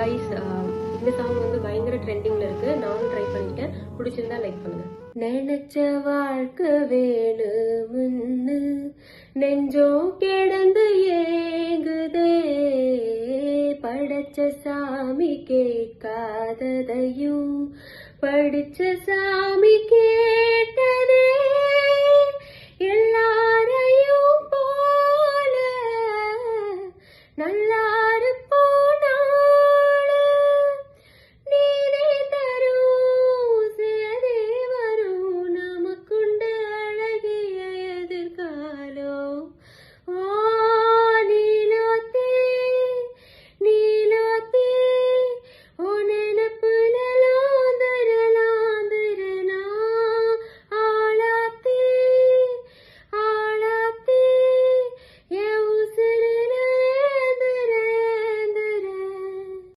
Guys, இந்த song வந்து பயங்கர ட்ரெண்டிங்ல இருக்கு. நானும் ட்ரை பண்ணிட்டேன். பிடிச்சிருந்தா லைக் பண்ணுங்க. நினைச்ச வாழ்க்கை வேணும்னு நெஞ்சோ கிடந்து ஏங்குதே, படைச்ச சாமி கேட்காததையும் படிச்ச சாமி கேட்டதே, எல்லா